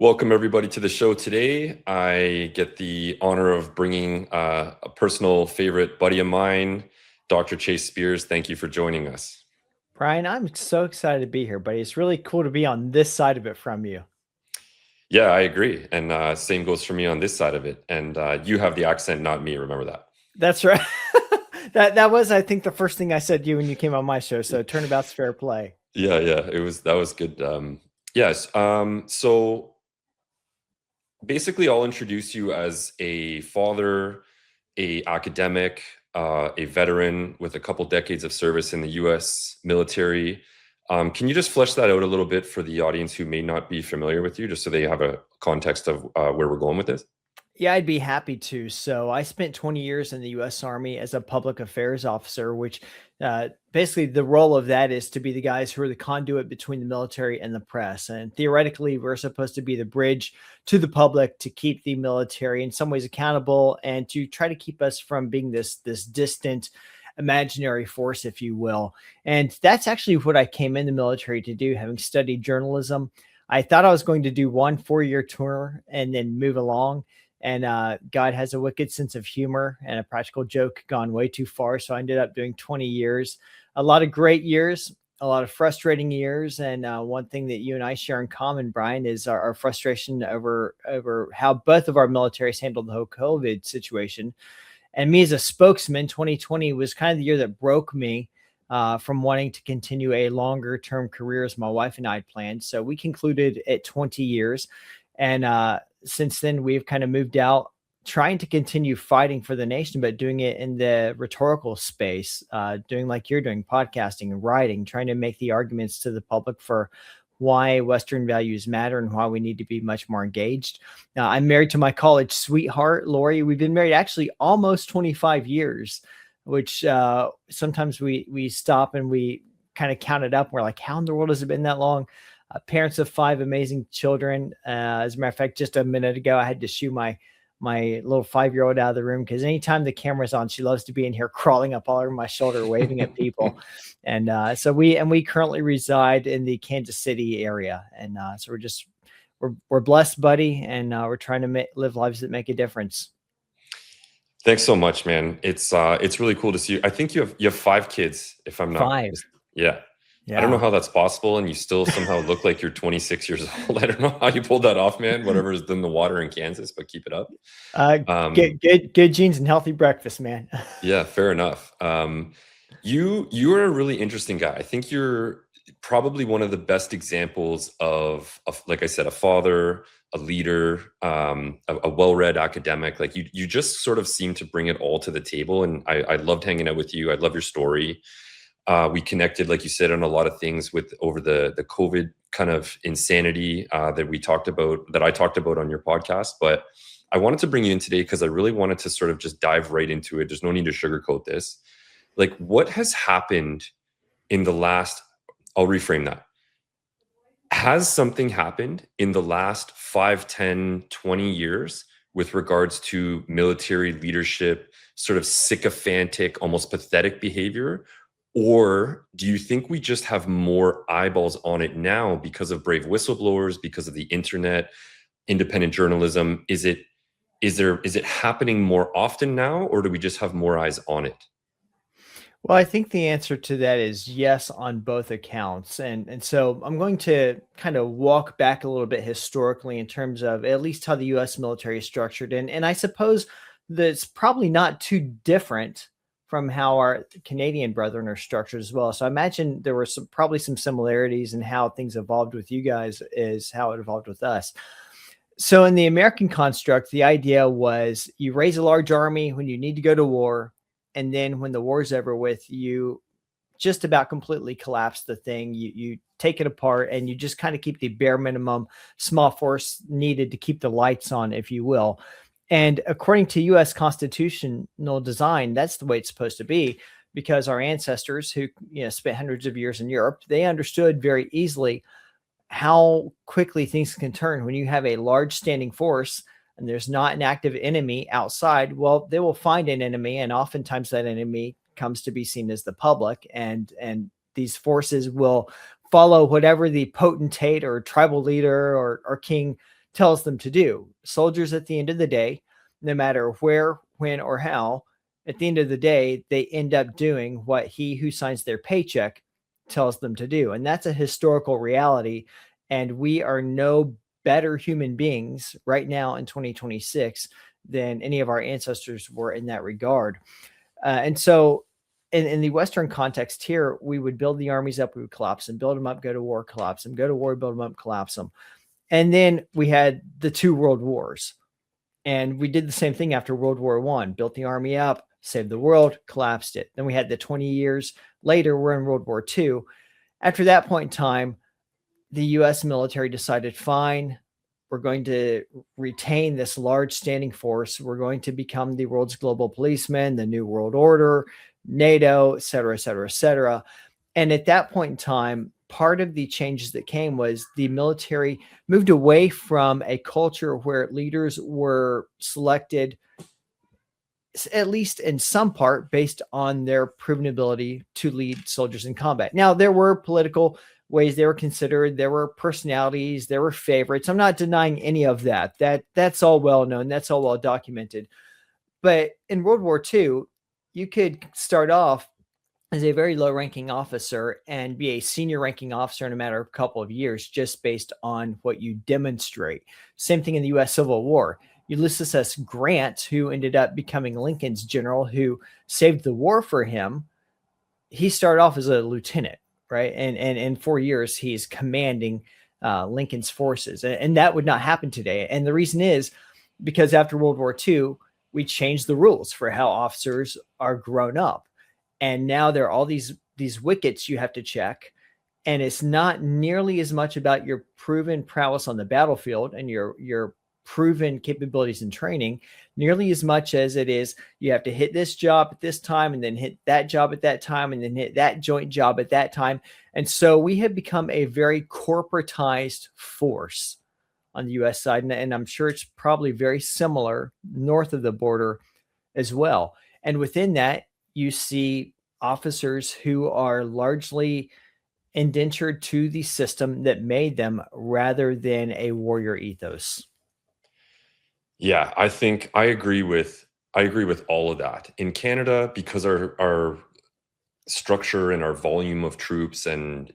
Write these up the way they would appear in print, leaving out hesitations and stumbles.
Welcome, everybody, to the show today. I get the honor of bringing a personal favorite buddy of mine, Dr. Chase Spears. Thank you for joining us. Brian, I'm so excited to be here, buddy. It's really cool to be on this side of it from you. Yeah, I agree. And same goes for me on this side of it. And you have the accent, not me. Remember that. That's right. That was, I think, the first thing I said to you when you came on my show. So turnabout's fair play. Yeah, that was good. Yes. So basically, I'll introduce you as a father, a academic, a veteran with a couple decades of service in the U.S. military. Can you just flesh that out a little bit for the audience who may not be familiar with you, just so they have a context of where we're going with this? Yeah, I'd be happy to. So I spent 20 years in the U.S. Army as a public affairs officer, which basically the role of that is to be the guys who are the conduit between the military and the press. And theoretically, we're supposed to be the bridge to the public to keep the military in some ways accountable and to try to keep us from being this distant imaginary force, if you will. And that's actually what I came in the military to do, having studied journalism. I thought I was going to do 1 4-year tour and then move along. And God has a wicked sense of humor and a practical joke gone way too far. So I ended up doing 20 years, a lot of great years, a lot of frustrating years. And one thing that you and I share in common, Brian, is our frustration over how both of our militaries handled the whole COVID situation. And me as a spokesman, 2020 was kind of the year that broke me from wanting to continue a longer term career as my wife and I had planned. So we concluded at 20 years. And since then, we've kind of moved out, trying to continue fighting for the nation, but doing it in the rhetorical space, doing like you're doing, podcasting and writing, trying to make the arguments to the public for why Western values matter and why we need to be much more engaged. Now, I'm married to my college sweetheart, Lori. We've been married actually almost 25 years, which sometimes we stop and we kind of count it up. We're like, how in the world has it been that long? Parents of 5 amazing children. As a matter of fact, just a minute ago, I had to shoo my little 5-year-old out of the room because anytime the camera's on, she loves to be in here crawling up all over my shoulder, waving at people. And so we currently reside in the Kansas City area, and so we're blessed, buddy, and we're trying to live lives that make a difference. Thanks so much, man. It's really cool to see you. I think you have 5 kids, if I'm not. 5. Yeah. Yeah. I don't know how that's possible, and you still somehow look like you're 26 years old. I don't know how you pulled that off, man. Whatever is in the water in Kansas, but keep it up. Good genes and healthy breakfast, man. Yeah, fair enough. You're a really interesting guy. I think you're probably one of the best examples of like I said, a father, a leader, a well-read academic. Like you just sort of seem to bring it all to the table, and I loved hanging out with you. I love your story. We connected, like you said, on a lot of things over the COVID kind of insanity that I talked about on your podcast. But I wanted to bring you in today because I really wanted to sort of just dive right into it. There's no need to sugarcoat this. Like, what has happened in the last, I'll reframe that. Has something happened in the last 5, 10, 20 years with regards to military leadership, sort of sycophantic, almost pathetic behavior? Or do you think we just have more eyeballs on it now because of brave whistleblowers, because of the internet, independent journalism? Is it happening more often now, or do we just have more eyes on it? Well, I think the answer to that is yes on both accounts. And so I'm going to kind of walk back a little bit historically in terms of at least how the US military is structured. And I suppose that's probably not too different from how our Canadian brethren are structured as well. So I imagine there were probably some similarities in how things evolved with you guys is how it evolved with us. So in the American construct, the idea was you raise a large army when you need to go to war. And then when the war's over with, you just about completely collapse the thing. You take it apart and you just kind of keep the bare minimum small force needed to keep the lights on, if you will. And according to U.S. constitutional design, that's the way it's supposed to be, because our ancestors who spent hundreds of years in Europe, they understood very easily how quickly things can turn when you have a large standing force and there's not an active enemy outside. Well, they will find an enemy, and oftentimes that enemy comes to be seen as the public, and these forces will follow whatever the potentate or tribal leader or king tells them to do. Soldiers, at the end of the day, no matter where, when, or how, at the end of the day, they end up doing what he who signs their paycheck tells them to do. And that's a historical reality. And we are no better human beings right now in 2026 than any of our ancestors were in that regard. And so in the Western context here, we would build the armies up, we would collapse them, build them up, go to war, collapse them, go to war, build them up, collapse them. And then we had the 2 world wars. And we did the same thing after World War I, built the army up, saved the world, collapsed it. Then we had the 20 years later, we're in World War II. After that point in time, the US military decided, fine, we're going to retain this large standing force. We're going to become the world's global policeman, the New World Order, NATO, et cetera, et cetera, et cetera. And at that point in time, part of the changes that came was the military moved away from a culture where leaders were selected, at least in some part, based on their proven ability to lead soldiers in combat. Now, there were political ways they were considered, there were personalities, there were favorites. I'm not denying any of that. That's all well known, that's all well documented. But in World War II, you could start off as a very low ranking officer and be a senior ranking officer in a matter of a couple of years, just based on what you demonstrate. Same thing in the US Civil War. Ulysses S. Grant, who ended up becoming Lincoln's general, who saved the war for him, he started off as a lieutenant, right? And in 4 years, he's commanding Lincoln's forces. And that would not happen today. And the reason is because after World War II, we changed the rules for how officers are grown up. And now there are all these wickets you have to check. And it's not nearly as much about your proven prowess on the battlefield and your proven capabilities and training, nearly as much as it is you have to hit this job at this time and then hit that job at that time and then hit that joint job at that time. And so we have become a very corporatized force on the US side. And I'm sure it's probably very similar north of the border as well. And within that, you see officers who are largely indentured to the system that made them rather than a warrior ethos. Yeah, I think I agree with all of that. In Canada, because our structure and our volume of troops and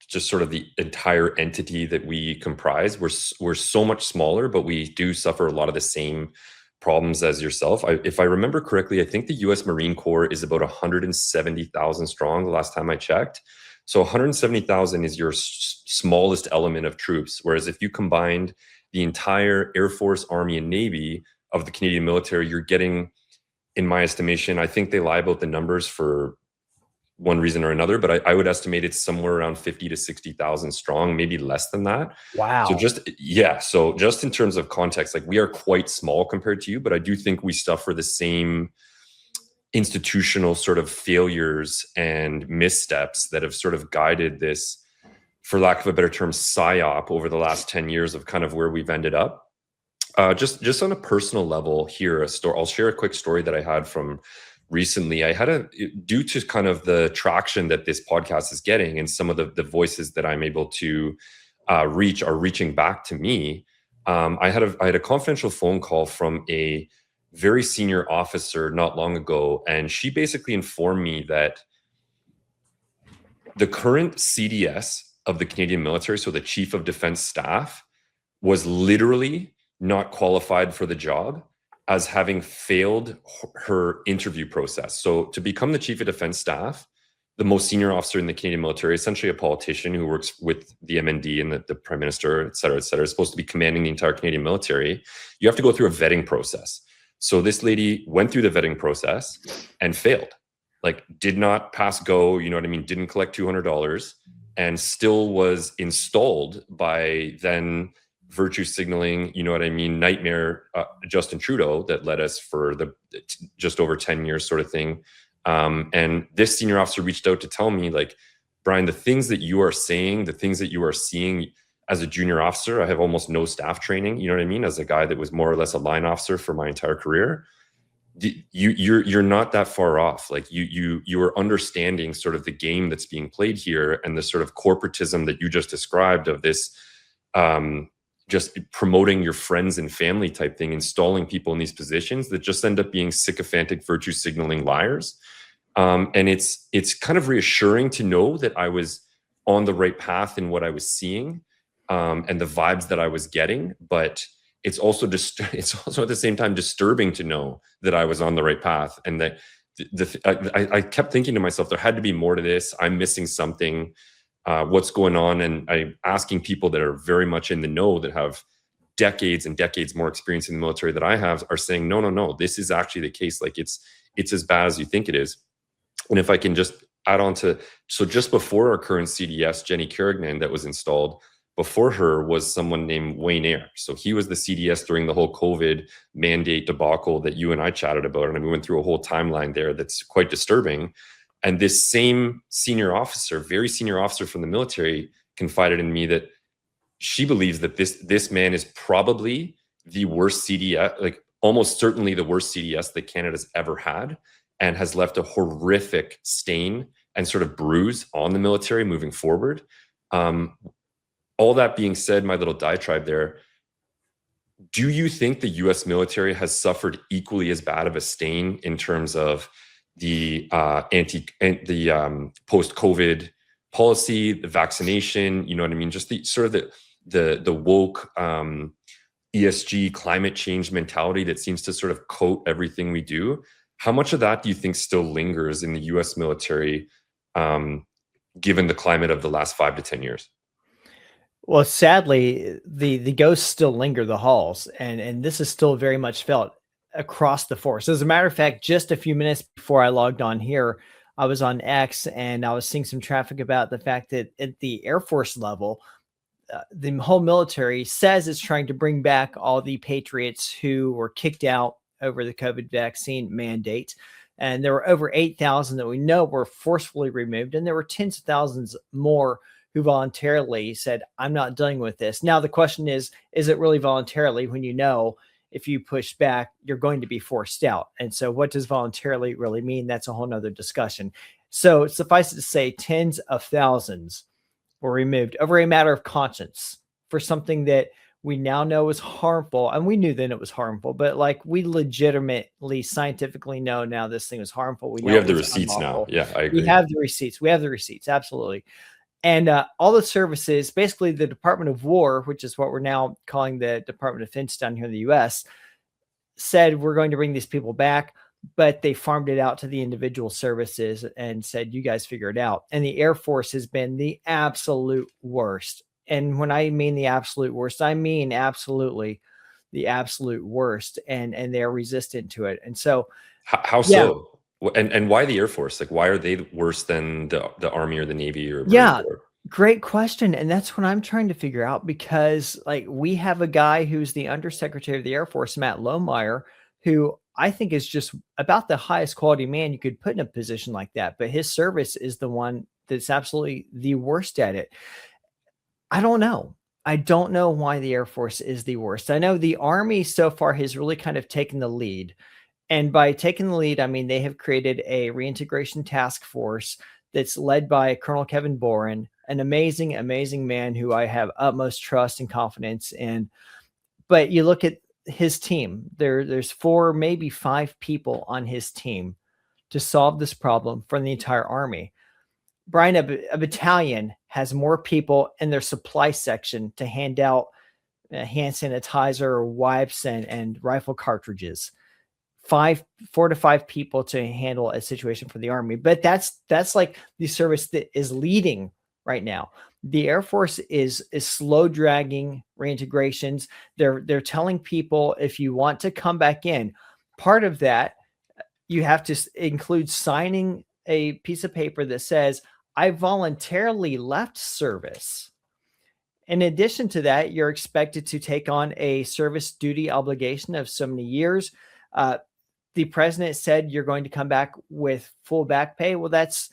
just sort of the entire entity that we comprise, we're so much smaller, but we do suffer a lot of the same problems as yourself. If I remember correctly, I think the U.S. Marine Corps is about 170,000 strong the last time I checked. So 170,000 is your smallest element of troops. Whereas if you combined the entire Air Force, Army, and Navy of the Canadian military, you're getting, in my estimation, I think they lie about the numbers for one reason or another, but I would estimate it's somewhere around 50 to 60,000 strong, maybe less than that. Wow. So just in terms of context, like we are quite small compared to you, but I do think we suffer the same institutional sort of failures and missteps that have sort of guided this, for lack of a better term, psyop over the last 10 years of kind of where we've ended up. Just on a personal level here, I'll share a quick story that I had from recently. Due to kind of the traction that this podcast is getting and some of the voices that I'm able to reach are reaching back to me. I had a confidential phone call from a very senior officer not long ago, and she basically informed me that the current CDS of the Canadian military, so the Chief of Defense Staff, was literally not qualified for the job as having failed her interview process. So to become the Chief of Defense Staff, the most senior officer in the Canadian military, essentially a politician who works with the MND and the Prime Minister, et cetera, is supposed to be commanding the entire Canadian military, you have to go through a vetting process. So this lady went through the vetting process and failed. Like, did not pass go, you know what I mean? Didn't collect $200 and still was installed by then virtue signaling, you know what I mean, nightmare Justin Trudeau that led us for the just over 10 years sort of thing. And this senior officer reached out to tell me, like, Brian, the things that you are saying, the things that you are seeing as a junior officer, I have almost no staff training, you know what I mean, as a guy that was more or less a line officer for my entire career. You're not that far off. Like you are understanding sort of the game that's being played here and the sort of corporatism that you just described of this just promoting your friends and family type thing, installing people in these positions that just end up being sycophantic virtue signaling liars. And it's kind of reassuring to know that I was on the right path in what I was seeing, and the vibes that I was getting. But it's also just it's also at the same time disturbing to know that I was on the right path, and that I kept thinking to myself, there had to be more to this. I'm missing something. What's going on? And I'm asking people that are very much in the know, that have decades and decades more experience in the military that I have, are saying, no, no, no, this is actually the case. Like it's as bad as you think it is. And if I can just add on to, so just before our current CDS, Jenny Carignan, that was installed, before her was someone named Wayne Eyre. So he was the CDS during the whole COVID mandate debacle that you and I chatted about. And we went through a whole timeline there that's quite disturbing. And this same senior officer, very senior officer from the military, confided in me that she believes that this man is probably the worst CDS, like almost certainly the worst CDS that Canada's ever had, and has left a horrific stain and sort of bruise on the military moving forward. All that being said, my little diatribe there, do you think the US military has suffered equally as bad of a stain in terms of the post-COVID policy, the vaccination, you know what I mean? Just the sort of the woke ESG climate change mentality that seems to sort of coat everything we do. How much of that do you think still lingers in the US military, given the climate of the last 5 to 10 years? Well, sadly, the ghosts still linger the halls, and this is still very much felt across the force. As a matter of fact, just a few minutes before I logged on here, I was on X and I was seeing some traffic about the fact that at the Air Force level, the whole military says it's trying to bring back all the patriots who were kicked out over the COVID vaccine mandate. And there were over 8,000 that we know were forcefully removed. And there were tens of thousands more who voluntarily said, I'm not dealing with this. Now, the question is it really voluntarily when you know if you push back, you're going to be forced out? And so what does voluntarily really mean? That's a whole nother discussion. So suffice it to say, tens of thousands were removed over a matter of conscience for something that we now know is harmful. And we knew then it was harmful, but like we legitimately scientifically know now this thing is harmful. We have the receipts now. Yeah, I agree. We have the receipts. We have the receipts. Absolutely. And all the services, basically the Department of War, which is what we're now calling the Department of Defense down here in the US, said we're going to bring these people back, but they farmed it out to the individual services and said, you guys figure it out. And the Air Force has been the absolute worst. And when I mean the absolute worst, I mean absolutely the absolute worst. And they're resistant to it. And so how so? And why the Air Force? Like, why are they worse than the Army or the Navy or yeah, great question. And that's what I'm trying to figure out, because like we have a guy who's the Undersecretary of the Air Force, Matt Lohmeyer, who I think is just about the highest quality man you could put in a position like that. But his service is the one that's absolutely the worst at it. I don't know. I don't know why the Air Force is the worst. I know the Army so far has really kind of taken the lead. And by taking the lead, I mean, they have created a reintegration task force that's led by Colonel Kevin Boren, an amazing, amazing man who I have utmost trust and confidence in. But you look at his team, there's 4, maybe 5 people on his team to solve this problem for the entire Army. Brian, a battalion has more people in their supply section to hand out hand sanitizer, wipes, and rifle cartridges. 4 to 5 people to handle a situation for the Army. But that's like the service that is leading right now. The Air Force is slow dragging reintegrations. They're telling people, if you want to come back in, part of that, you have to include signing a piece of paper that says, I voluntarily left service. In addition to that, you're expected to take on a service duty obligation of so many years. The president said you're going to come back with full back pay. Well, that's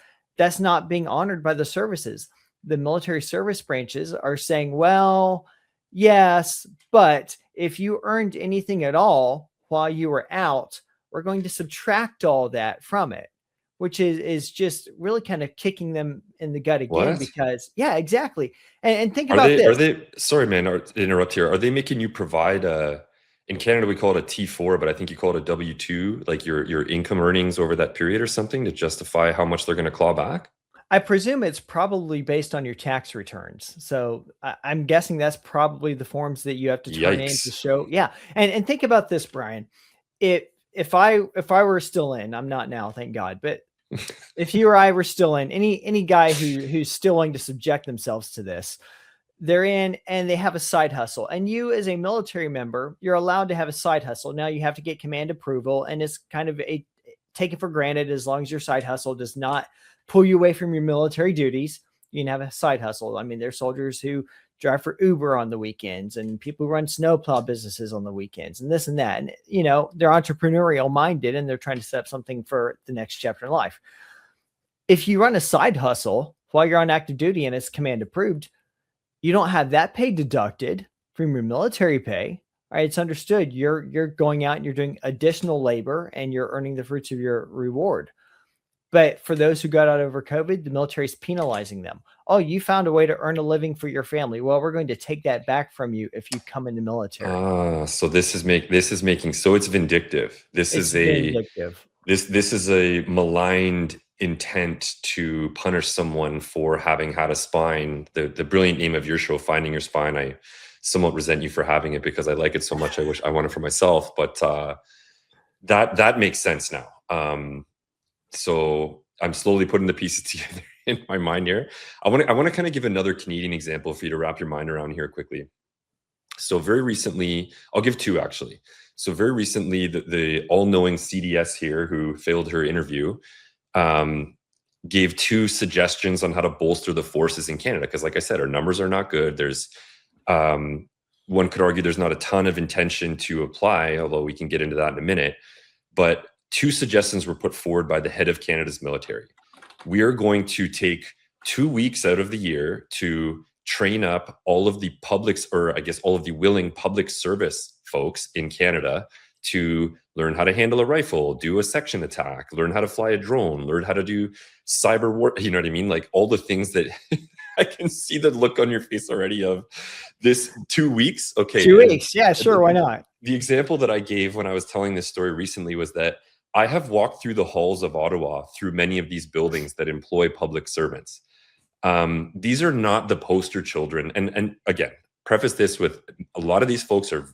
not being honored by the services. The military service branches are saying, well, yes, but if you earned anything at all while you were out, we're going to subtract all that from it. which is just really kind of kicking them in the gut again, What? because yeah, exactly. And think Are about they, are this. they, sorry, man, to interrupt here. Are they making you provide in Canada, we call it a T4, but I think you call it a W2, like your income earnings over that period or something to justify how much they're going to claw back? I presume it's probably based on your tax returns. So I'm guessing that's probably the forms that you have to turn in to Yikes. show. Yeah. And think about this, Brian. If I were still in, I'm not now, thank God, but if you or I were still in, any guy who's still willing to subject themselves to this, they're in and they have a side hustle. And you, as a military member, you're allowed to have a side hustle. Now you have to get command approval, and it's kind of a taken for granted as long as your side hustle does not pull you away from your military duties. You can have a side hustle. I mean, there's soldiers who drive for Uber on the weekends and people who run snowplow businesses on the weekends and this and that. And, they're entrepreneurial minded and they're trying to set up something for the next chapter in life. If you run a side hustle while you're on active duty and it's command approved, you don't have that pay deducted from your military pay. All right, it's understood. You're going out and you're doing additional labor and you're earning the fruits of your reward. But for those who got out over COVID, the military is penalizing them. Oh, you found a way to earn a living for your family. Well, we're going to take that back from you if you come in the military. So this is making, so it's vindictive. It's vindictive. This is a maligned intent to punish someone for having had a spine. The brilliant name of your show, Finding Your Spine. I somewhat resent you for having it because I like it so much. I wish I want it for myself, but that makes sense now. So I'm slowly putting the pieces together in my mind here. I want to kind of give another Canadian example for you to wrap your mind around here quickly. So very recently, I'll give two actually. So very recently, the all-knowing CDS here, who failed her interview, gave two suggestions on how to bolster the forces in Canada. Because like I said, our numbers are not good. There's one could argue there's not a ton of intention to apply, although we can get into that in a minute. But two suggestions were put forward by the head of Canada's military. We are going to take 2 weeks out of the year to train up all of the publics, or I guess all of the willing public service folks in Canada to learn how to handle a rifle, do a section attack, learn how to fly a drone, learn how to do cyber war. You know what I mean? Like all the things that I can see the look on your face already of this 2 weeks. Okay. 2 weeks. Yeah, sure. Why not? The example that I gave when I was telling this story recently was that I have walked through the halls of Ottawa through many of these buildings that employ public servants. These are not the poster children. And again, preface this with a lot of these folks are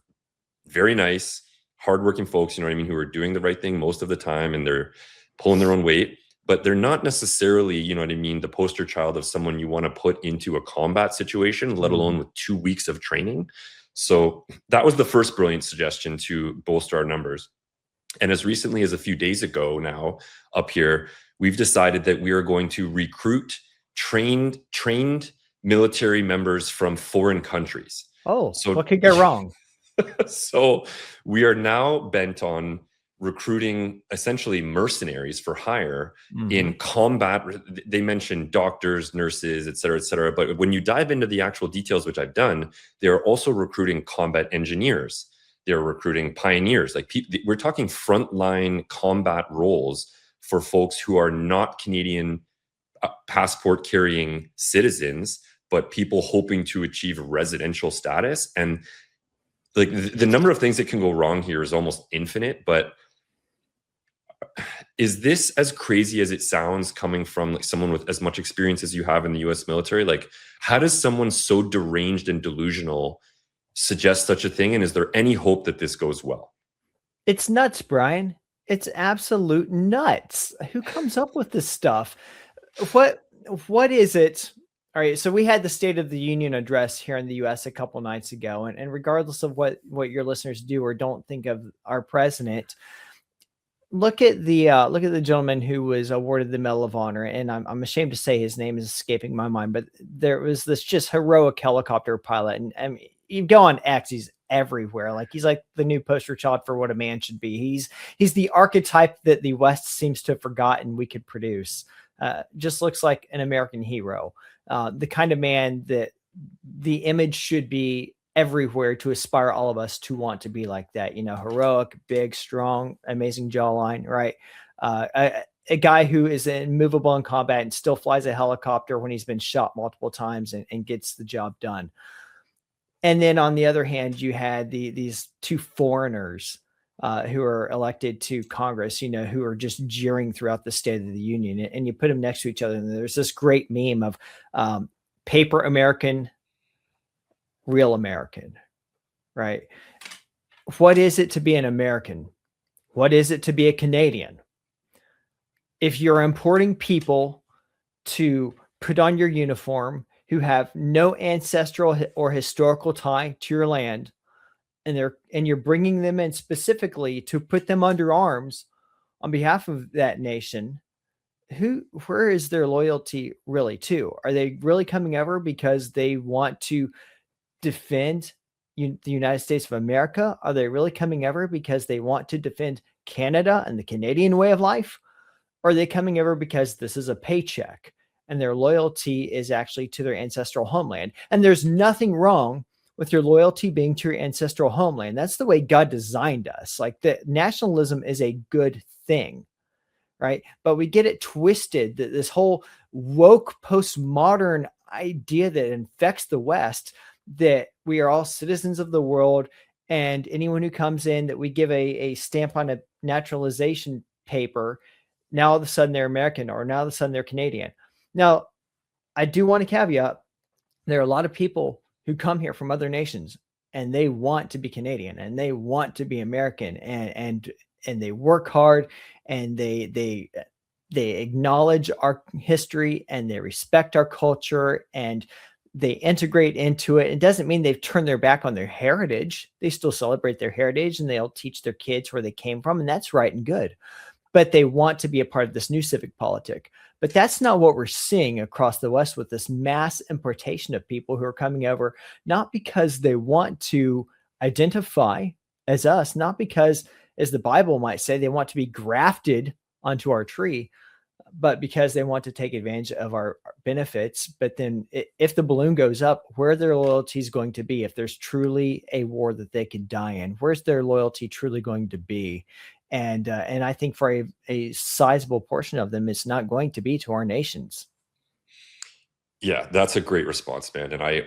very nice, hardworking folks, you know what I mean, who are doing the right thing most of the time and they're pulling their own weight, but they're not necessarily, you know what I mean, the poster child of someone you want to put into a combat situation, let alone with 2 weeks of training. So that was the first brilliant suggestion to bolster our numbers. And as recently as a few days ago now up here, we've decided that we are going to recruit trained military members from foreign countries. Oh, so what could go wrong? So we are now bent on recruiting essentially mercenaries for hire in combat. They mentioned doctors, nurses, et cetera, but when you dive into the actual details, which I've done, they're also recruiting combat engineers. They're recruiting pioneers. Like we're talking frontline combat roles for folks who are not Canadian passport carrying citizens, but people hoping to achieve residential status. And like the number of things that can go wrong here is almost infinite. But is this as crazy as it sounds coming from like someone with as much experience as you have in the US military? Like, how does someone so deranged and delusional suggest such a thing? And is there any hope that this goes well? It's nuts, Brian. It's absolute nuts. Who comes up with this stuff? What is it? All right, so we had the State of the Union address here in the US a couple nights ago, and regardless of what your listeners do or don't think of our president, look at the gentleman who was awarded the Medal of Honor, and I'm ashamed to say his name is escaping my mind, but there was this just heroic helicopter pilot, and I mean, you go on X, he's everywhere. Like he's like the new poster child for what a man should be. He's the archetype that the West seems to have forgotten we could produce. Just looks like an American hero, the kind of man that the image should be everywhere to aspire all of us to want to be like that. You know, heroic, big, strong, amazing jawline, right? a guy who is immovable in combat and still flies a helicopter when he's been shot multiple times and gets the job done. And then on the other hand, you had these two foreigners who are elected to Congress, who are just jeering throughout the State of the Union. And you put them next to each other. And there's this great meme of paper American, real American, right? What is it to be an American? What is it to be a Canadian? If you're importing people to put on your uniform who have no ancestral or historical tie to your land, and you're bringing them in specifically to put them under arms on behalf of that nation, where is their loyalty really to? Are they really coming over because they want to defend the United States of America? Are they really coming over because they want to defend Canada and the Canadian way of life? Or are they coming over because this is a paycheck and their loyalty is actually to their ancestral homeland? And there's nothing wrong with your loyalty being to your ancestral homeland. That's the way God designed us. Like, the nationalism is a good thing, right? But we get it twisted, that this whole woke postmodern idea that infects the West, that we are all citizens of the world, and anyone who comes in that we give a stamp on a naturalization paper, now all of a sudden they're American, or now all of a sudden they're Canadian. Now, I do want to caveat, there are a lot of people who come here from other nations and they want to be Canadian and they want to be American, and they work hard, and they acknowledge our history, and they respect our culture, and they integrate into it. It doesn't mean they've turned their back on their heritage. They still celebrate their heritage, and they'll teach their kids where they came from, and that's right and good. But they want to be a part of this new civic politic. But that's not what we're seeing across the West with this mass importation of people who are coming over, not because they want to identify as us, not because, as the Bible might say, they want to be grafted onto our tree, but because they want to take advantage of our benefits. But then if the balloon goes up, where are their loyalties going to be? If there's truly a war that they could die in, where's their loyalty truly going to be? And I think for a sizable portion of them, it's not going to be to our nations. Yeah, that's a great response, man. And I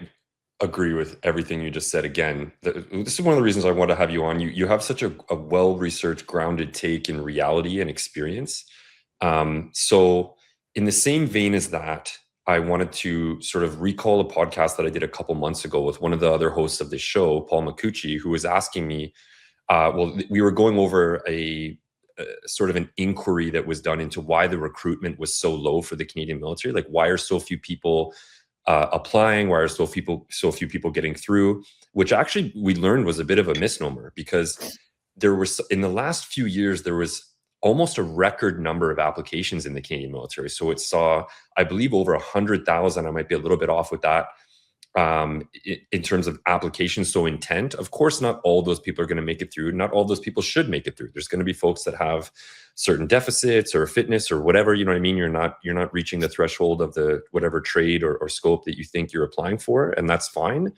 agree with everything you just said. Again, this is one of the reasons I want to have you on. You have such a well-researched, grounded take in reality and experience. So in the same vein as that, I wanted to sort of recall a podcast that I did a couple months ago with one of the other hosts of this show, Paul McCucci, who was asking me, we were going over a sort of an inquiry that was done into why the recruitment was so low for the Canadian military. Like, why are so few people applying? Why are so few people getting through? Which actually we learned was a bit of a misnomer, because there was, in the last few years, there was almost a record number of applications in the Canadian military. So it saw, I believe, over 100,000. I might be a little bit off with that. In terms of applications, so intent. Of course, not all those people are going to make it through. Not all those people should make it through. There's going to be folks that have certain deficits or fitness or whatever, you know what I mean? You're not reaching the threshold of the whatever trade or scope that you think you're applying for, and that's fine.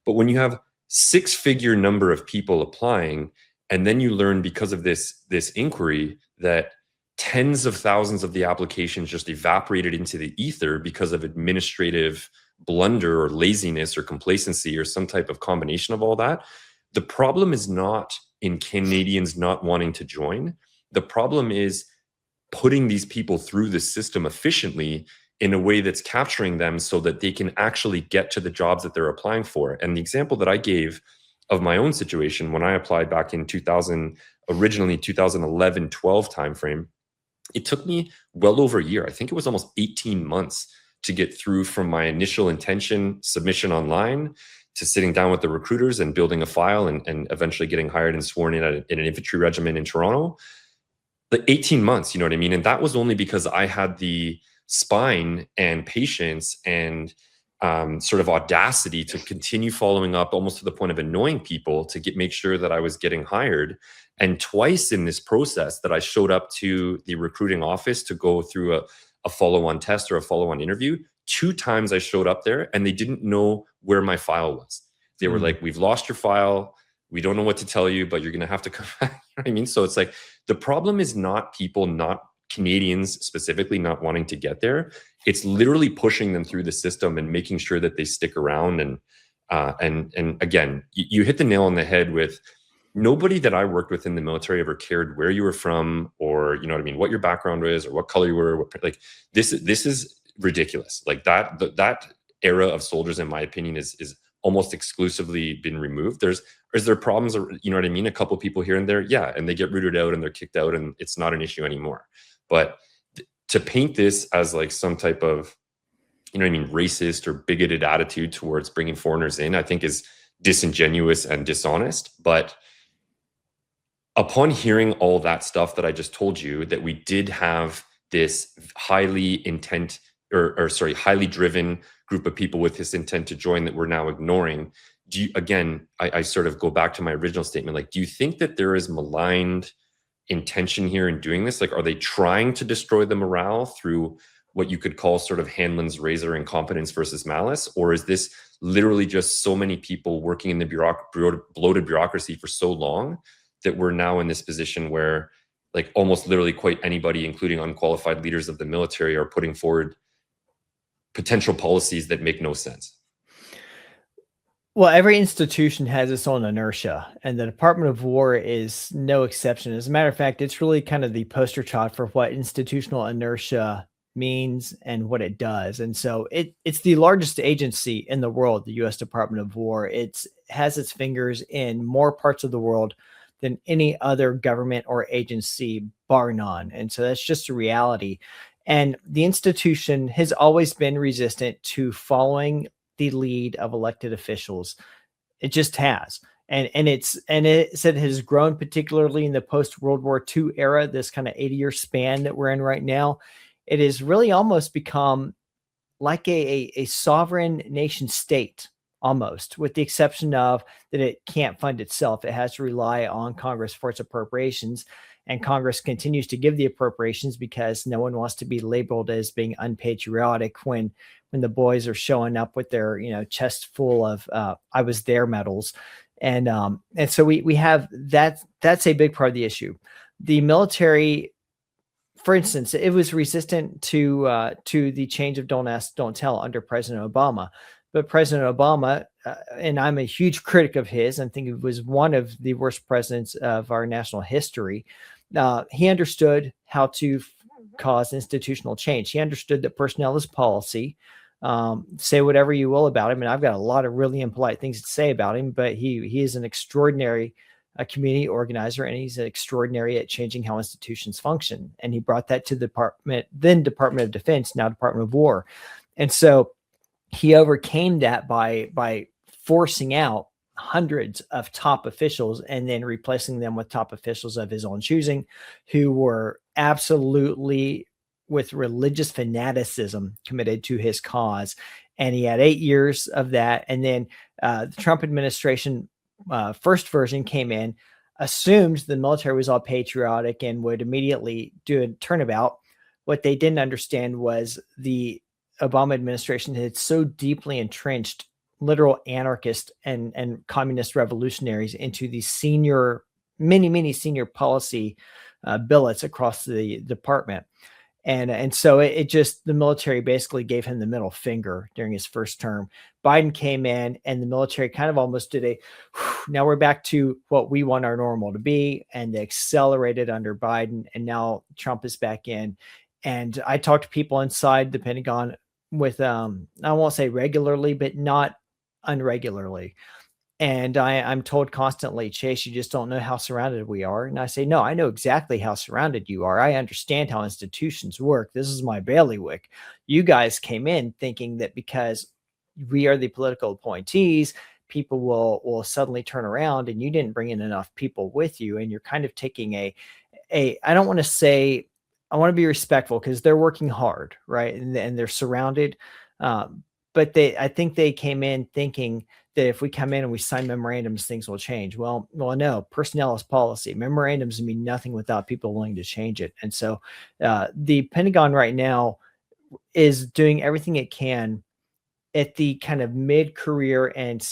But when you have six-figure number of people applying, and then you learn, because of this inquiry, that tens of thousands of the applications just evaporated into the ether because of administrative blunder or laziness or complacency or some type of combination of all that. The problem is not in Canadians not wanting to join. The problem is putting these people through the system efficiently in a way that's capturing them so that they can actually get to the jobs that they're applying for. And the example that I gave of my own situation when I applied back in originally 2011-12 timeframe, it took me well over a year. I think it was almost 18 months to get through from my initial intention submission online to sitting down with the recruiters and building a file and eventually getting hired and sworn in in an infantry regiment in Toronto. The 18 months, you know what I mean? And that was only because I had the spine and patience and sort of audacity to continue following up, almost to the point of annoying people, to make sure that I was getting hired. And twice in this process that I showed up to the recruiting office to go through a follow-on test or a follow-on interview, 2 times I showed up there and they didn't know where my file was. They were like, "We've lost your file. We don't know what to tell you, but you're going to have to come back." You know what I mean? So it's like, the problem is not people not Canadians specifically not wanting to get there. It's literally pushing them through the system and making sure that they stick around. And again, you hit the nail on the head with nobody that I worked with in the military ever cared where you were from, or, you know what I mean, what your background is, or what color you were. Like this is ridiculous. Like that era of soldiers, in my opinion, is almost exclusively been removed. Is there problems, you know what I mean? A couple of people here and there, yeah, and they get rooted out and they're kicked out, and it's not an issue anymore. But to paint this as like some type of, you know what I mean, racist or bigoted attitude towards bringing foreigners in, I think is disingenuous and dishonest. But upon hearing all that stuff that I just told you, that we did have this highly driven group of people with this intent to join that we're now ignoring. I sort of go back to my original statement. Like, do you think that there is maligned intention here in doing this? Like, are they trying to destroy the morale through what you could call sort of Hanlon's razor, incompetence versus malice? Or is this literally just so many people working in the bloated bureaucracy for so long that we're now in this position where, like, almost literally quite anybody, including unqualified leaders of the military, are putting forward potential policies that make no sense? Well, every institution has its own inertia, and the Department of War is no exception. As a matter of fact, it's really kind of the poster child for what institutional inertia means and what it does. And so it's the largest agency in the world, the U.S. Department of War. It has its fingers in more parts of the world than any other government or agency, bar none. And so that's just a reality. And the institution has always been resistant to following the lead of elected officials. It just has. And it said it has grown, particularly in the post-World War II era, this kind of 80-year span that we're in right now. It has really almost become like a sovereign nation state, almost, with the exception of that it can't fund itself. It has to rely on Congress for its appropriations, and Congress continues to give the appropriations because no one wants to be labeled as being unpatriotic when the boys are showing up with their, chest full of I was there medals. And so we have that. That's a big part of the issue. The military, for instance, it was resistant to the change of don't ask, don't tell under President Obama. But President Obama, and I'm a huge critic of his, I think it was one of the worst presidents of our national history. He understood how to cause institutional change. He understood that personnel is policy. Say whatever you will about him, and I've got a lot of really impolite things to say about him, but he is an extraordinary community organizer, and he's extraordinary at changing how institutions function. And he brought that to the then Department of Defense, now Department of War. And so he overcame that by forcing out hundreds of top officials and then replacing them with top officials of his own choosing, who were absolutely, with religious fanaticism, committed to his cause. And he had 8 years of that. And then the Trump administration, first version, came in, assumed the military was all patriotic and would immediately do a turnabout. What they didn't understand was the Obama administration had so deeply entrenched literal anarchist and communist revolutionaries into the many senior policy billets across the department. And so it just, the military basically gave him the middle finger during his first term. Biden came in and the military kind of almost did now we're back to what we want our normal to be. And they accelerated under Biden. And now Trump is back in. And I talk to people inside the Pentagon with, I won't say regularly, but not unregularly. And I'm told constantly, Chase, you just don't know how surrounded we are. And I say, no, I know exactly how surrounded you are. I understand how institutions work. This is my bailiwick. You guys came in thinking that because we are the political appointees, people will suddenly turn around, and you didn't bring in enough people with you. And you're kind of taking I don't want to say, I want to be respectful because they're working hard, right? And they're surrounded. But I think they came in thinking that if we come in and we sign memorandums, things will change. Well, no, personnel is policy. Memorandums mean nothing without people willing to change it. And so the Pentagon right now is doing everything it can at the kind of mid-career and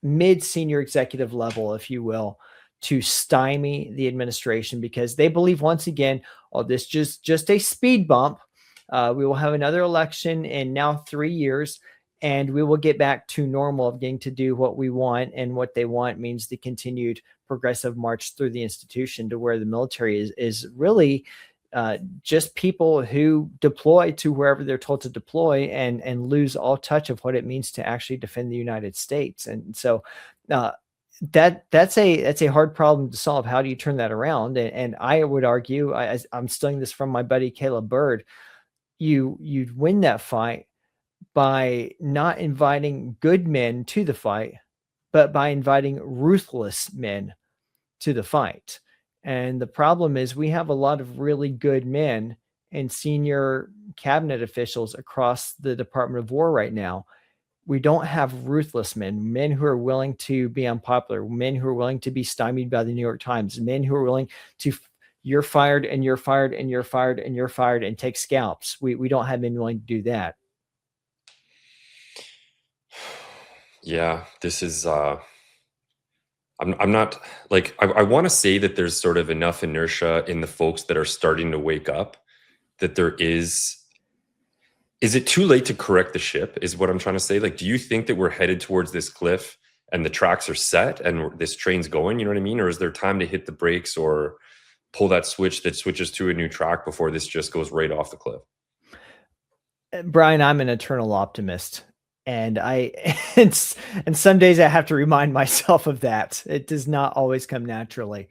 mid-senior executive level, if you will, to stymie the administration, because they believe, once again, oh, this just a speed bump. We will have another election in now 3 years, and we will get back to normal of getting to do what we want. And what they want means the continued progressive march through the institution, to where the military is really just people who deploy to wherever they're told to deploy, and lose all touch of what it means to actually defend the United States. And so that's a hard problem to solve. How do you turn that around? And I would argue, I'm stealing this from my buddy Caleb Bird, you'd win that fight by not inviting good men to the fight, but by inviting ruthless men to the fight. And the problem is, we have a lot of really good men and senior cabinet officials across the Department of War right now. We don't have ruthless men who are willing to be unpopular, men who are willing to be stymied by the New York Times, men who are willing to, you're fired and you're fired and you're fired and you're fired, and take scalps. We don't have men willing to do that. Yeah, this is I'm not like, I want to say that there's sort of enough inertia in the folks that are starting to wake up, that there is it too late to correct the ship, is what I'm trying to say. Like, do you think that we're headed towards this cliff and the tracks are set and this train's going, you know what I mean? Or is there time to hit the brakes or pull that switch that switches to a new track before this just goes right off the cliff? Brian, I'm an eternal optimist. And and some days I have to remind myself of that. It does not always come naturally.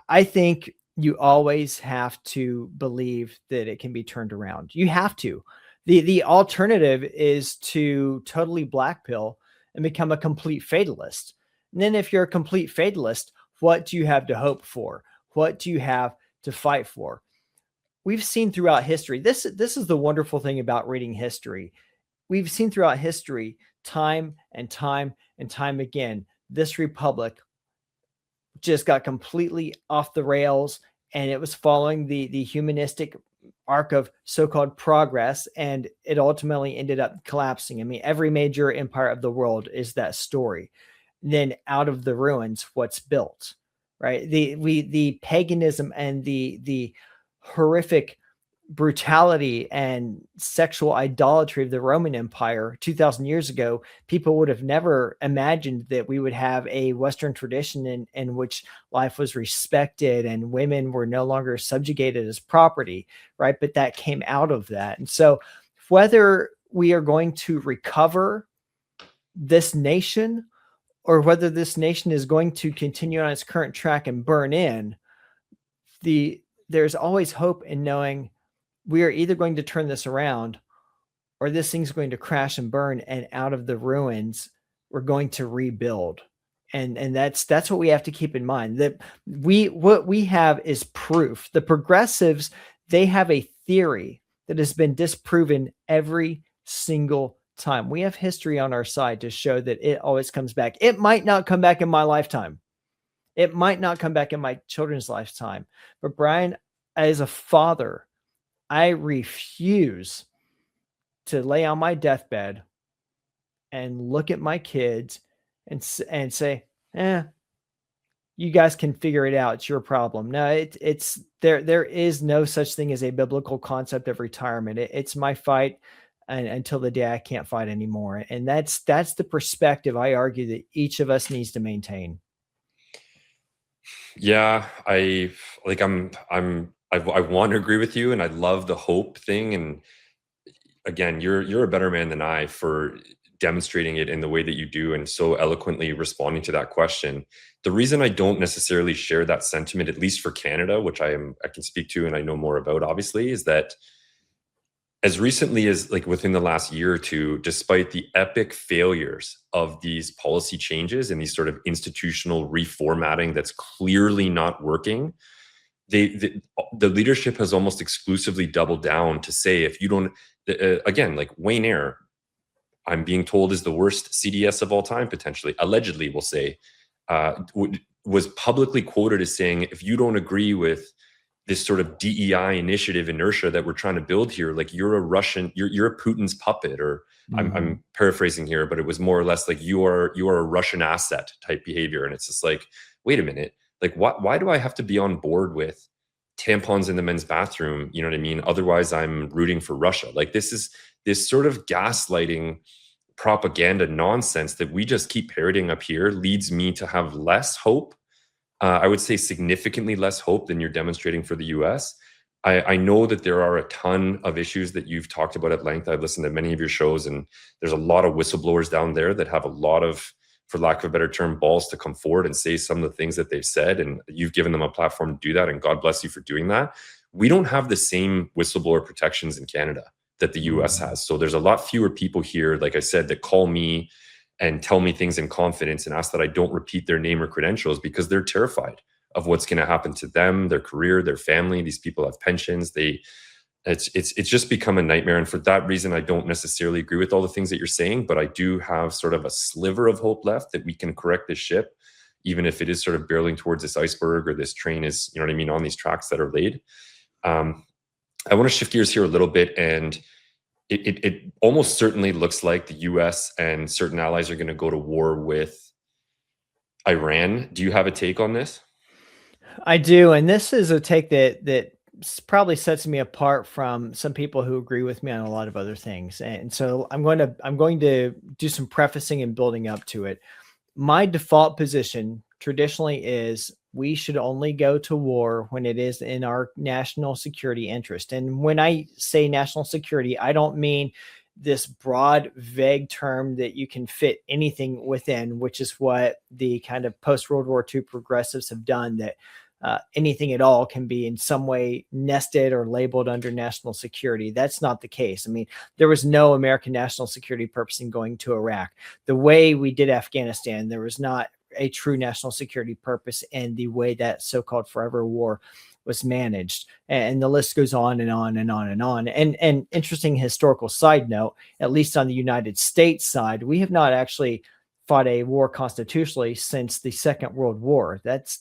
I think you always have to believe that it can be turned around. You have to. The alternative is to totally black pill and become a complete fatalist. And then, if you're a complete fatalist, what do you have to hope for? What do you have to fight for? We've seen throughout history, this is the wonderful thing about reading history. We've seen throughout history, time and time and time again, this republic just got completely off the rails, and it was following the humanistic arc of so-called progress, and it ultimately ended up collapsing. I mean, every major empire of the world is that story. Then, out of the ruins, what's built, right? The paganism and the horrific brutality and sexual idolatry of the Roman Empire 2000 years ago, people would have never imagined that we would have a Western tradition in which life was respected and women were no longer subjugated as property, right? But that came out of that. And so, whether we are going to recover this nation, or whether this nation is going to continue on its current track and burn in, there's always hope in knowing we are either going to turn this around, or this thing's going to crash and burn, and out of the ruins, we're going to rebuild. And that's what we have to keep in mind, that what we have is proof. The progressives, they have a theory that has been disproven every single time. We have history on our side to show that it always comes back. It might not come back in my lifetime. It might not come back in my children's lifetime. But Brian, as a father, I refuse to lay on my deathbed and look at my kids and say, you guys can figure it out. It's your problem. No, it's there. There is no such thing as a biblical concept of retirement. It's my fight until the day I can't fight anymore. And that's the perspective I argue that each of us needs to maintain. Yeah, I want to agree with you, and I love the hope thing. And again, you're a better man than I for demonstrating it in the way that you do, and so eloquently responding to that question. The reason I don't necessarily share that sentiment, at least for Canada, which I can speak to and I know more about, obviously, is that as recently as like within the last year or two, despite the epic failures of these policy changes and these sort of institutional reformatting that's clearly not working, the leadership has almost exclusively doubled down to say, if you don't, again, like Wayne Eyre, I'm being told is the worst CDS of all time, potentially, allegedly, we'll say, was publicly quoted as saying, if you don't agree with this sort of DEI initiative inertia that we're trying to build here, like you're a Putin's puppet, or I'm paraphrasing here, but it was more or less like you are a Russian asset type behavior. And it's just like, wait a minute, Like, why do I have to be on board with tampons in the men's bathroom? You know what I mean? Otherwise, I'm rooting for Russia. Like, this is this sort of gaslighting propaganda nonsense that we just keep parroting up here leads me to have less hope. I would say significantly less hope than you're demonstrating for the US. I know that there are a ton of issues that you've talked about at length. I've listened to many of your shows, and there's a lot of whistleblowers down there that have a lot of, for lack of a better term, balls to come forward and say some of the things that they've said. And you've given them a platform to do that. And God bless you for doing that. We don't have the same whistleblower protections in Canada that the US has. So there's a lot fewer people here, like I said, that call me and tell me things in confidence and ask that I don't repeat their name or credentials because they're terrified of what's going to happen to them, their career, their family. These people have pensions. It's just become a nightmare. And for that reason, I don't necessarily agree with all the things that you're saying, but I do have sort of a sliver of hope left that we can correct this ship, even if it is sort of barreling towards this iceberg or this train is, you know what I mean, on these tracks that are laid. I want to shift gears here a little bit, and it almost certainly looks like the US and certain allies are going to go to war with Iran. Do you have a take on this? I do, and this is a take that probably sets me apart from some people who agree with me on a lot of other things. And so I'm going to do some prefacing and building up to it. My default position traditionally is we should only go to war when it is in our national security interest. And when I say national security, I don't mean this broad, vague term that you can fit anything within, which is what the kind of post-World War II progressives have done, that anything at all can be in some way nested or labeled under national security. That's not the case. I mean, there was no American national security purpose in going to Iraq. The way we did Afghanistan, there was not a true national security purpose in the way that so-called forever war was managed. And the list goes on and on and on and on. And interesting historical side note, at least on the United States side, we have not actually fought a war constitutionally since the Second World War. That's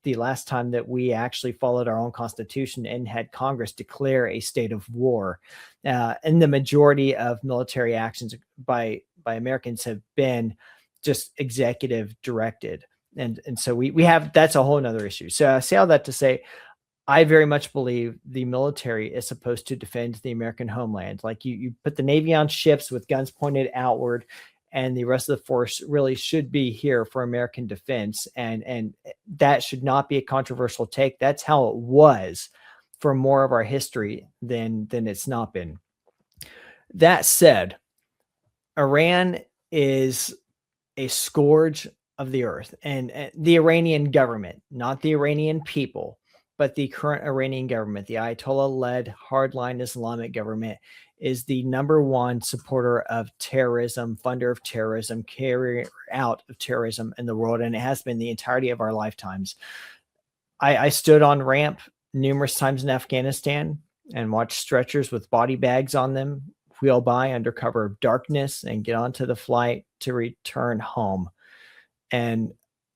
the last time that we actually followed our own constitution and had Congress declare a state of war. And the majority of military actions by Americans have been just executive directed. And so we have, that's a whole nother issue. So I say all that to say, I very much believe the military is supposed to defend the American homeland. Like you put the Navy on ships with guns pointed outward, and the rest of the force really should be here for American defense. And that should not be a controversial take. That's how it was for more of our history than it's not been. That said, Iran is a scourge of the earth, and the Iranian government, not the Iranian people, but the current Iranian government, the Ayatollah-led hardline Islamic government, is the #1 supporter of terrorism, funder of terrorism, carrier out of terrorism in the world, and it has been the entirety of our lifetimes. I stood on ramp numerous times in Afghanistan and watched stretchers with body bags on them wheel by under cover of darkness and get onto the flight to return home. And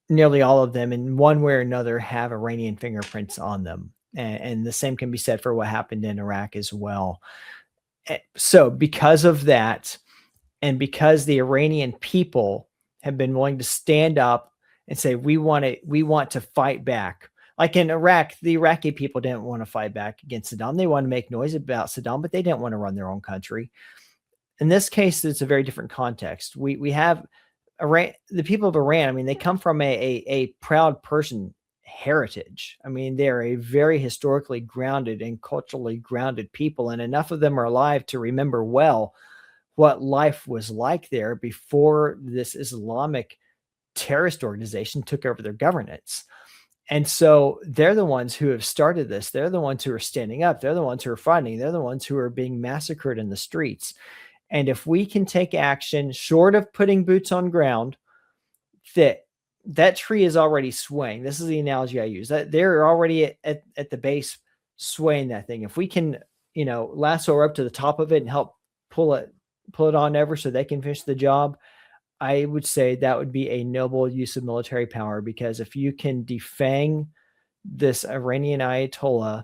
nearly all of them, in one way or another, have Iranian fingerprints on them. And the same can be said for what happened in Iraq as well. So because of that, and because the Iranian people have been willing to stand up and say, we want to fight back. Like in Iraq, the Iraqi people didn't want to fight back against Saddam. They wanted to make noise about Saddam, but they didn't want to run their own country. In this case, it's a very different context. We have Iran, the people of Iran. I mean, they come from a proud Persian heritage. I mean, they're a very historically grounded and culturally grounded people, and enough of them are alive to remember well what life was like there before this Islamic terrorist organization took over their governance. And so they're the ones who have started this. They're the ones who are standing up. They're the ones who are fighting. They're the ones who are being massacred in the streets. And if we can take action short of putting boots on ground, that tree is already swaying. This is the analogy I use. That they're already at the base swaying that thing. If we can, lasso her up to the top of it and help pull it on over so they can finish the job, I would say that would be a noble use of military power, because if you can defang this Iranian Ayatollah,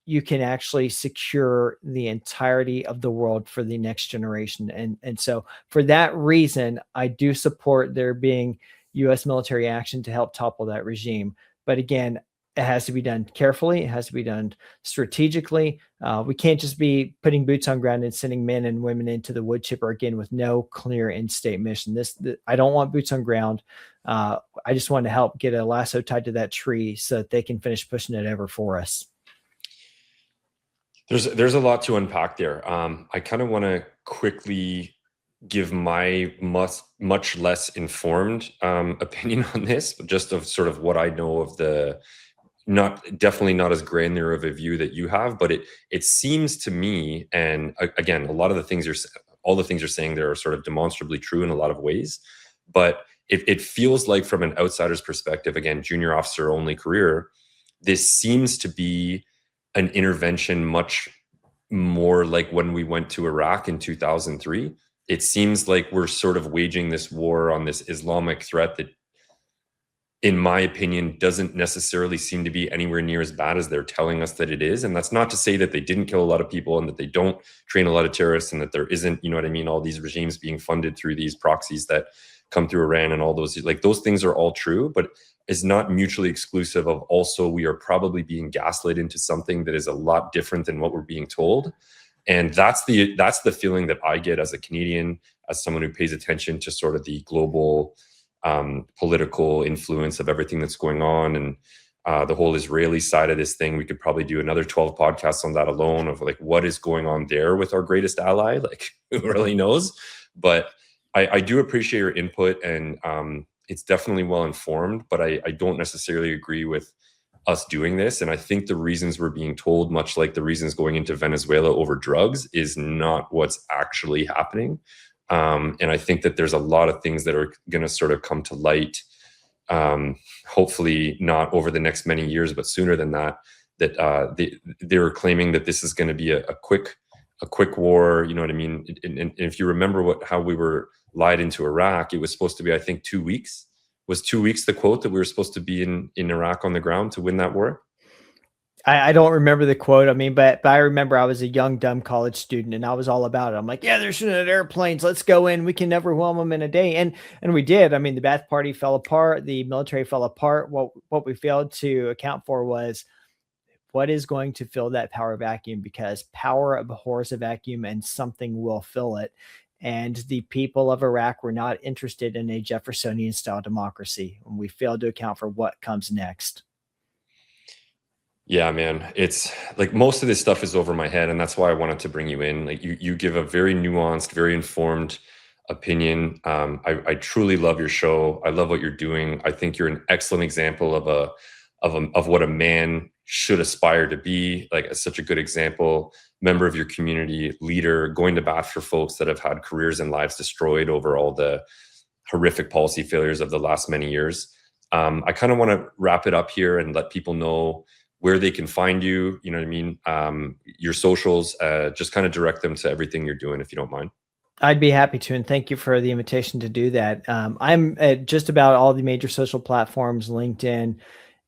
you can actually secure the entirety of the world for the next generation. And so for that reason, I do support there being U.S. military action to help topple that regime. But again, it has to be done carefully. It has to be done strategically. We can't just be putting boots on ground and sending men and women into the wood chipper again with no clear end state mission. I don't want boots on ground. I just want to help get a lasso tied to that tree so that they can finish pushing it over for us. There's a lot to unpack there. I kind of want to quickly give my much less informed opinion on this, just of sort of what I know of the, definitely not as granular of a view that you have, but it seems to me, and again, a lot of the things all the things you're saying there are sort of demonstrably true in a lot of ways, but it feels like from an outsider's perspective, again, junior officer only career, this seems to be an intervention much more like when we went to Iraq in 2003. It seems like we're sort of waging this war on this Islamic threat that, in my opinion, doesn't necessarily seem to be anywhere near as bad as they're telling us that it is. And that's not to say that they didn't kill a lot of people and that they don't train a lot of terrorists and that there isn't, you know what I mean, all these regimes being funded through these proxies that come through Iran and all those, like those things are all true, but is not mutually exclusive of also we are probably being gaslit into something that is a lot different than what we're being told. And that's the feeling that I get as a Canadian, as someone who pays attention to sort of the global political influence of everything that's going on, and the whole Israeli side of this thing. We could probably do another 12 podcasts on that alone, of like what is going on there with our greatest ally, like who really knows. But I do appreciate your input, and it's definitely well informed, but I don't necessarily agree with us doing this. And I think the reasons we're being told, much like the reasons going into Venezuela over drugs, is not what's actually happening. And I think that there's a lot of things that are going to sort of come to light, hopefully not over the next many years, but sooner than that, that they're claiming that this is going to be a quick war, you know what I mean? And if you remember how we were lied into Iraq, it was supposed to be, I think, 2 weeks. Was 2 weeks the quote that we were supposed to be in Iraq on the ground to win that war? I don't remember the quote. I mean, but I remember I was a young, dumb college student and I was all about it. I'm like, yeah, they're shooting at airplanes. Let's go in. We can never whelm them in a day. And we did. I mean, the Ba'ath Party fell apart. The military fell apart. What we failed to account for was what is going to fill that power vacuum, because power abhors a vacuum and something will fill it. And the people of Iraq were not interested in a Jeffersonian style democracy. And we failed to account for what comes next. Yeah, man, it's like most of this stuff is over my head, and that's why I wanted to bring you in. Like you give a very nuanced, very informed opinion. I truly love your show. I love what you're doing. I think you're an excellent example of what a man should aspire to be. Like such a good example, member of your community, leader, going to bat for folks that have had careers and lives destroyed over all the horrific policy failures of the last many years. I kind of want to wrap it up here and let people know where they can find you, you know what I mean? Your socials, just kind of direct them to everything you're doing, if you don't mind. I'd be happy to, and thank you for the invitation to do that. I'm at just about all the major social platforms: LinkedIn,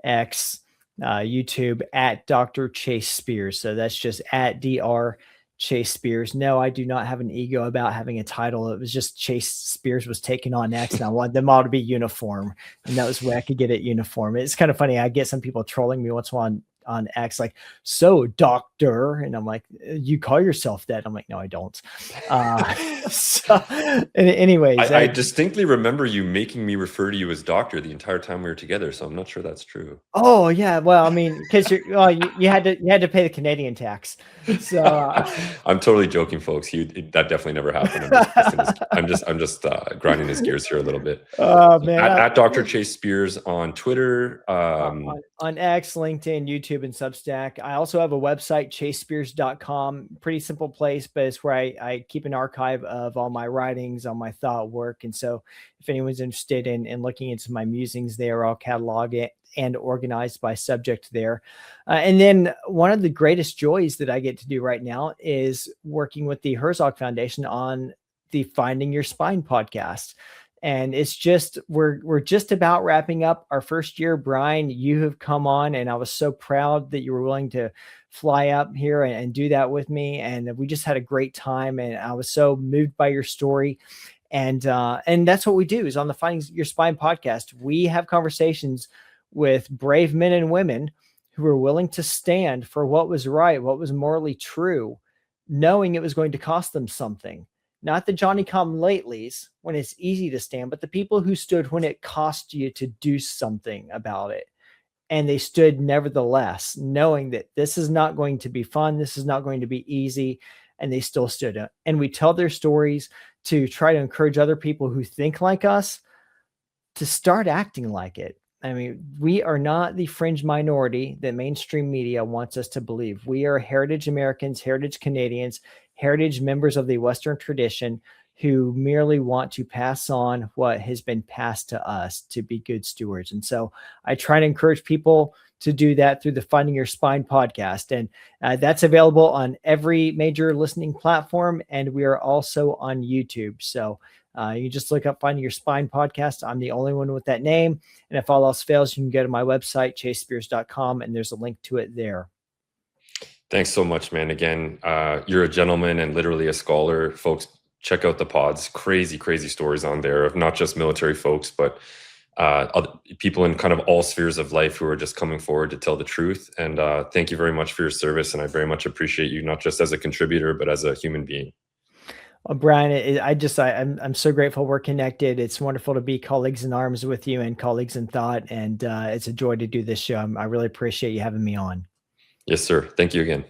X, YouTube, at Dr. Chase Spears. So that's just at Dr. Chase Spears. No, I do not have an ego about having a title. It was just Chase Spears was taken on X, and I wanted them all to be uniform, and that was where I could get it uniform. It's kind of funny. I get some people trolling me once on X, like, so doctor, and I'm like, you call yourself that? I'm like, no, I don't. So anyways, I distinctly remember you making me refer to you as doctor the entire time we were together, so I'm not sure that's true. Oh yeah, well, I mean, because you had to pay the Canadian tax. So I'm totally joking, folks. That definitely never happened. I'm just grinding his gears here a little bit. Oh man, at Dr. Chase Spears on Twitter, on X, LinkedIn, YouTube, and Substack. I also have a website, chasespears.com. Pretty simple place, but it's where I keep an archive of all my writings, all my thought work. And so if anyone's interested in looking into my musings there, I'll catalog it and organized by subject there. And then one of the greatest joys that I get to do right now is working with the Herzog Foundation on the Finding Your Spine podcast. And it's just, we're just about wrapping up our first year. Brian, you have come on, and I was so proud that you were willing to fly up here and do that with me. And we just had a great time, and I was so moved by your story. And that's what we do is on the Finding Your Spine podcast. We have conversations with brave men and women who were willing to stand for what was right, what was morally true, knowing it was going to cost them something. Not the Johnny come latelys when it's easy to stand, but the people who stood when it cost you to do something about it. And they stood nevertheless, knowing that this is not going to be fun. This is not going to be easy. And they still stood up. And we tell their stories to try to encourage other people who think like us to start acting like it. I mean, we are not the fringe minority that mainstream media wants us to believe. We are heritage Americans, heritage Canadians, heritage members of the Western tradition who merely want to pass on what has been passed to us to be good stewards. And so I try to encourage people to do that through the Finding Your Spine podcast. And that's available on every major listening platform. And we are also on YouTube. So you just look up Finding Your Spine podcast. I'm the only one with that name. And if all else fails, you can go to my website, chasespears.com, and there's a link to it there. Thanks so much, man. Again, you're a gentleman and literally a scholar. Folks, check out the pods. Crazy, crazy stories on there of not just military folks, but other people in kind of all spheres of life who are just coming forward to tell the truth. And thank you very much for your service. And I very much appreciate you, not just as a contributor, but as a human being. Well, Brian, I'm so grateful we're connected. It's wonderful to be colleagues in arms with you and colleagues in thought. And it's a joy to do this show. I really appreciate you having me on. Yes, sir. Thank you again.